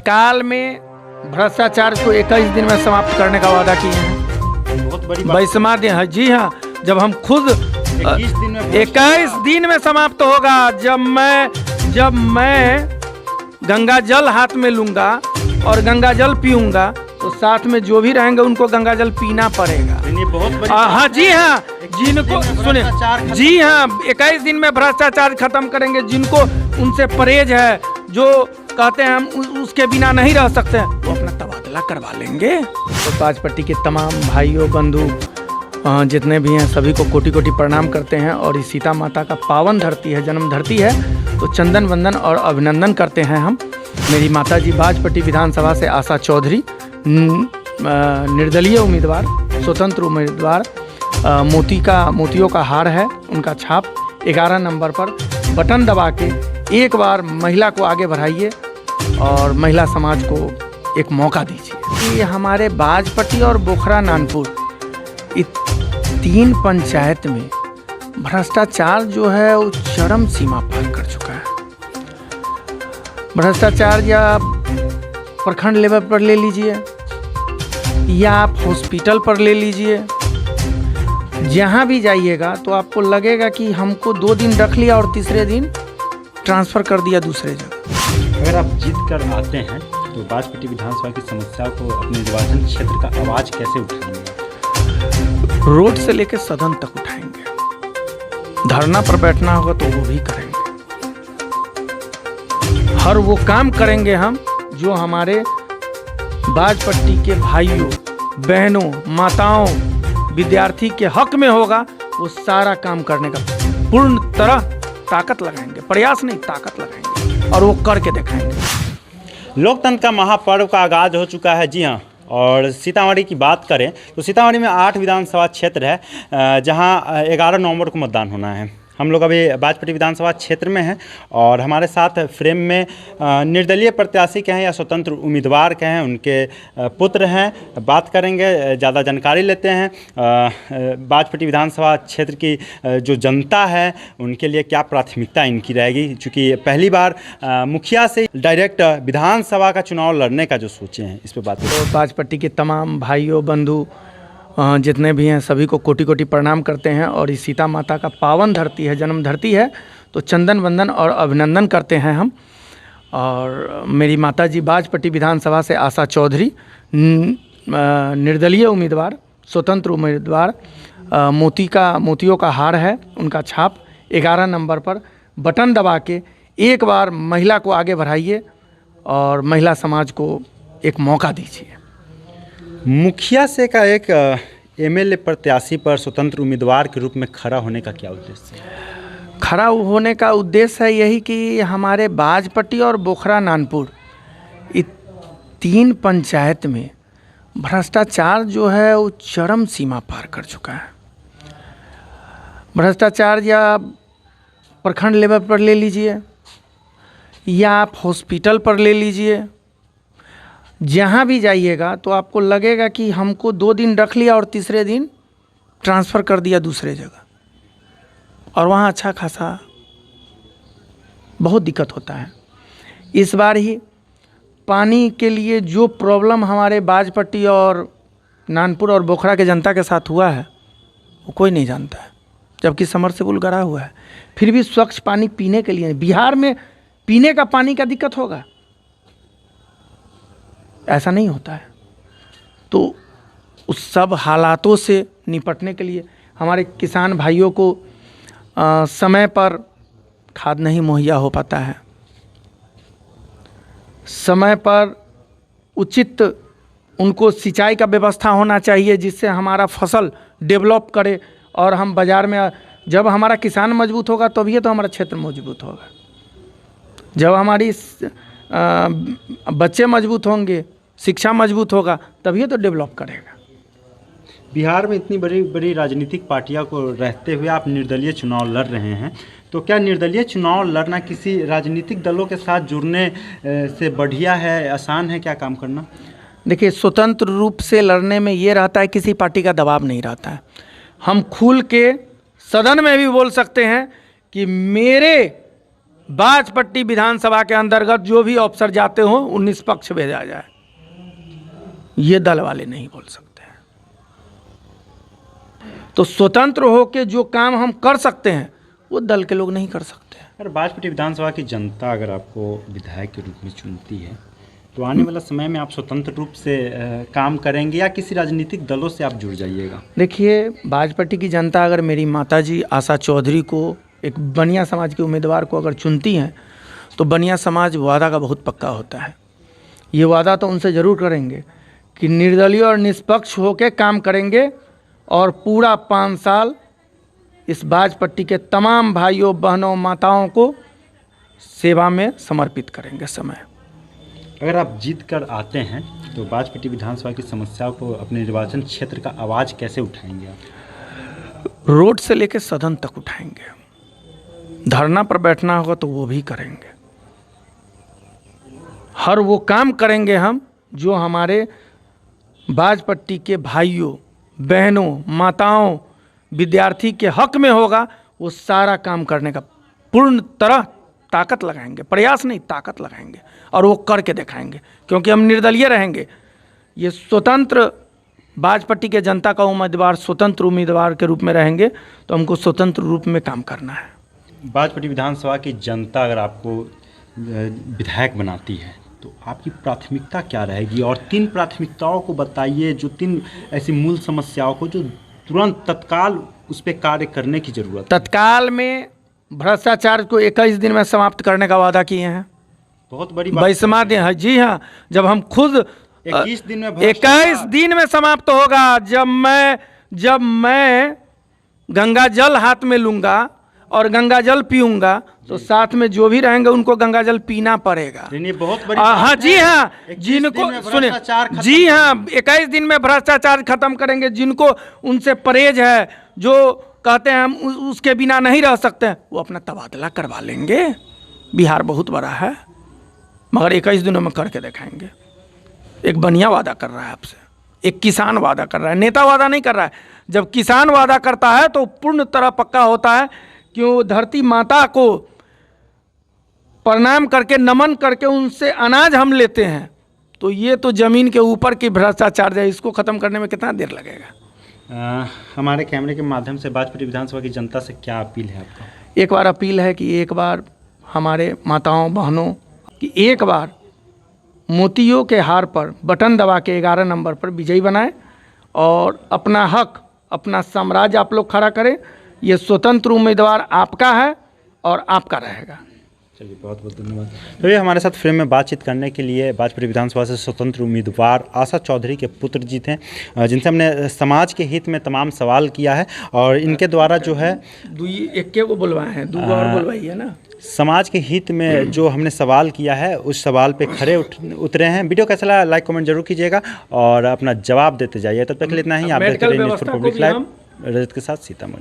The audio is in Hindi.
तत्काल में भ्रष्टाचार को 21 दिन में समाप्त करने का वादा किए हैं। बहुत बड़ी बात। वैष्णवा है जी हाँ, जब हम खुद 21 दिन में समाप्त होगा। जब मैं गंगा जल हाथ में लूंगा और गंगा जल पीऊंगा तो साथ में जो भी रहेंगे उनको गंगा जल पीना पड़ेगा। बहुत बड़ी हाँ जी हाँ, जिनको सुने जी हाँ 21 दिन में भ्रष्टाचार खत्म करेंगे। जिनको उनसे परहेज है, जो कहते हैं हम उसके बिना नहीं रह सकते हैं, वो अपना तबादला करवा लेंगे। तो बाजपट्टी के तमाम भाइयों बंधु जितने भी हैं सभी को कोटि कोटि प्रणाम करते हैं। और इस सीता माता का पावन धरती है, जन्म धरती है, तो चंदन वंदन और अभिनंदन करते हैं हम। मेरी माता जी बाजपट्टी विधानसभा से आशा चौधरी, निर्दलीय उम्मीदवार, स्वतंत्र उम्मीदवार, मोतियों का हार है उनका छाप। 11 नंबर पर बटन दबा के एक बार महिला को आगे बढ़ाइए और महिला समाज को एक मौका दीजिए। ये हमारे बाजपट्टी और बोखरा नानपुर 3 पंचायत में भ्रष्टाचार जो है वो चरम सीमा पार कर चुका है। भ्रष्टाचार या प्रखंड लेवल पर ले लीजिए या आप हॉस्पिटल पर ले लीजिए, जहाँ भी जाइएगा तो आपको लगेगा कि हमको 2 दिन रख लिया और तीसरे दिन ट्रांसफ़र कर दिया दूसरे जगह। अगर आप जीत कर आते हैं तो बाजपट्टी विधानसभा की समस्या को अपने निर्वाचन क्षेत्र का आवाज़ कैसे उठाएंगे? रोड से लेकर सदन तक उठाएंगे। धरना पर बैठना होगा तो वो भी करेंगे। हर वो काम करेंगे हम जो हमारे बाजपट्टी के भाइयों बहनों माताओं विद्यार्थी के हक में होगा। वो सारा काम करने का पूर्ण तरह ताकत लगाएंगे, प्रयास नहीं ताकत लगाएंगे और वो करके दिखाएंगे। लोकतंत्र का महापर्व का आगाज हो चुका है। जी हाँ, और सीतामढ़ी की बात करें तो सीतामढ़ी में 8 विधानसभा क्षेत्र है जहां 11 नवंबर को मतदान होना है। हम लोग अभी बाजपट्टी विधानसभा क्षेत्र में हैं और हमारे साथ फ्रेम में निर्दलीय प्रत्याशी के हैं या स्वतंत्र उम्मीदवार के हैं, उनके पुत्र हैं। बात करेंगे, ज़्यादा जानकारी लेते हैं बाजपट्टी विधानसभा क्षेत्र की जो जनता है उनके लिए क्या प्राथमिकता इनकी रहेगी, चूँकि पहली बार मुखिया से डायरेक्ट विधानसभा का चुनाव लड़ने का जो सोचे हैं, इस पर बात करें। तो बाजपट्टी के तमाम भाइयों बंधु जितने भी हैं सभी को कोटि कोटि प्रणाम करते हैं। और इस सीता माता का पावन धरती है, जन्म धरती है, तो चंदन वंदन और अभिनंदन करते हैं हम। और मेरी माता जी बाजपट्टी विधानसभा से आशा चौधरी, निर्दलीय उम्मीदवार, स्वतंत्र उम्मीदवार, मोतियों का हार है उनका छाप। 11 नंबर पर बटन दबा के एक बार महिला को आगे बढ़ाइए और महिला समाज को एक मौका दीजिए। मुखिया से का एक एमएलए प्रत्याशी पर स्वतंत्र उम्मीदवार के रूप में खड़ा होने का क्या उद्देश्य है? खड़ा होने का उद्देश्य है यही कि हमारे बाजपट्टी और बोखरा नानपुर 3 पंचायत में भ्रष्टाचार जो है वो चरम सीमा पार कर चुका है। भ्रष्टाचार या प्रखंड लेवल पर ले लीजिए या आप हॉस्पिटल पर ले लीजिए, जहाँ भी जाइएगा तो आपको लगेगा कि हमको 2 दिन रख लिया और तीसरे दिन ट्रांसफ़र कर दिया दूसरे जगह, और वहाँ अच्छा खासा बहुत दिक्कत होता है। इस बार ही पानी के लिए जो प्रॉब्लम हमारे बाजपट्टी और नानपुर और बोखरा के जनता के साथ हुआ है वो कोई नहीं जानता है, जबकि समरसेबुल गड़ा हुआ है, फिर भी स्वच्छ पानी पीने के लिए। बिहार में पीने का पानी का दिक्कत होगा, ऐसा नहीं होता है। तो उस सब हालातों से निपटने के लिए हमारे किसान भाइयों को समय पर खाद नहीं मुहैया हो पाता है, समय पर उचित उनको सिंचाई का व्यवस्था होना चाहिए जिससे हमारा फसल डेवलप करे और हम बाज़ार में, जब हमारा किसान मजबूत होगा तभी तो हमारा क्षेत्र मजबूत होगा। जब हमारी बच्चे मजबूत होंगे, शिक्षा मजबूत होगा, तभी तो डेवलप करेगा। बिहार में इतनी बड़ी बड़ी राजनीतिक पार्टियों को रहते हुए आप निर्दलीय चुनाव लड़ रहे हैं, तो क्या निर्दलीय चुनाव लड़ना किसी राजनीतिक दलों के साथ जुड़ने से बढ़िया है, आसान है क्या काम करना? देखिए, स्वतंत्र रूप से लड़ने में ये रहता है किसी पार्टी का दबाव नहीं रहता है। हम खुल के सदन में भी बोल सकते हैं कि मेरे बाजपट्टी विधानसभा के अंतर्गत जो भी अफसर जाते हो उन निष्पक्ष भेजा जाए। ये दल वाले नहीं बोल सकते हैं। तो स्वतंत्र होकर जो काम हम कर सकते हैं वो दल के लोग नहीं कर सकते हैं। अगर बाजपट्टी विधानसभा की जनता अगर आपको विधायक के रूप में चुनती है तो आने वाला समय में आप स्वतंत्र रूप से काम करेंगे या किसी राजनीतिक दलों से आप जुड़ जाइएगा? देखिए, बाजपट्टी की जनता अगर मेरी माताजी आशा चौधरी को, एक बनिया समाज के उम्मीदवार को अगर चुनती हैं तो बनिया समाज वादा का बहुत पक्का होता है। ये वादा तो उनसे ज़रूर करेंगे कि निर्दलीय और निष्पक्ष होकर काम करेंगे और पूरा 5 साल इस बाजपट्टी के तमाम भाइयों बहनों माताओं को सेवा में समर्पित करेंगे समय। अगर आप जीत कर आते हैं तो बाजपट्टी विधानसभा की समस्याओं को अपने निर्वाचन क्षेत्र का आवाज़ कैसे उठाएंगे आप? रोड से लेकर सदन तक उठाएंगे। धरना पर बैठना होगा तो वो भी करेंगे। हर वो काम करेंगे हम जो हमारे बाजपट्टी के भाइयों बहनों माताओं विद्यार्थी के हक में होगा। वो सारा काम करने का पूर्ण तरह ताकत लगाएंगे, प्रयास नहीं ताकत लगाएंगे और वो करके दिखाएंगे, क्योंकि हम निर्दलीय रहेंगे। ये स्वतंत्र बाजपट्टी के जनता का उम्मीदवार स्वतंत्र उम्मीदवार के रूप में रहेंगे तो हमको स्वतंत्र रूप में काम करना है। बाजपट्टी विधानसभा की जनता अगर आपको विधायक बनाती है तो आपकी प्राथमिकता क्या रहेगी? और 3 प्राथमिकताओं को बताइए, जो 3 ऐसी मूल समस्याओं को जो तुरंत तत्काल उस पर कार्य करने की जरूरत है। तत्काल में भ्रष्टाचार को 21 दिन में समाप्त करने का वादा किए हैं। बहुत बड़ी बात वैष्णव है। जी हाँ, जब हम खुद 21 दिन में 21 दिन में समाप्त होगा। जब मैं गंगा जल हाथ में लूंगा और गंगा जल पीऊंगा तो साथ में जो भी रहेंगे उनको गंगा जल पीना पड़ेगा। बहुत बड़ी हाँ जी हाँ, जिनको सुने जी हाँ 21 दिन में भ्रष्टाचार खत्म करेंगे। जिनको उनसे परहेज है, जो कहते हैं हम उसके बिना नहीं रह सकते हैं, वो अपना तबादला करवा लेंगे। बिहार बहुत बड़ा है, मगर 21 दिनों में करके दिखाएंगे। एक बनिया वादा कर रहा है आपसे, एक किसान वादा कर रहा है, नेता वादा नहीं कर रहा है। जब किसान वादा करता है तो पूर्ण तरह पक्का होता है कि वो धरती माता को प्रणाम करके नमन करके उनसे अनाज हम लेते हैं। तो ये तो ज़मीन के ऊपर की भ्रष्टाचार है, इसको ख़त्म करने में कितना देर लगेगा? हमारे कैमरे के माध्यम से बाजपट्टी विधानसभा की जनता से क्या अपील है आपका? एक बार अपील है कि एक बार हमारे माताओं बहनों कि एक बार मोतियों के हार पर बटन दबा के 11 नंबर पर विजयी बनाएं और अपना हक अपना साम्राज्य आप लोग खड़ा करें। ये स्वतंत्र उम्मीदवार आपका है और आपका रहेगा। चलिए, बहुत बहुत धन्यवाद। तो ये हमारे साथ फ्रेम में बातचीत करने के लिए बाजपट्टी विधानसभा से स्वतंत्र उम्मीदवार आशा चौधरी के पुत्र जी थे, जिनसे हमने समाज के हित में तमाम सवाल किया है और इनके द्वारा जो है एक को बुलवाए हैं, 2 और बुलवाइए ना। समाज के हित में जो हमने सवाल किया है उस सवाल पे खरे उतरे हैं। वीडियो कैसा लगा लाइक कमेंट जरूर कीजिएगा और अपना जवाब देते जाइए। तब तक के लिए इतना ही। आप देखते रहिए न्यूज़ फॉर पब्लिक लाइव, रजत के साथ सीतामढ़ी।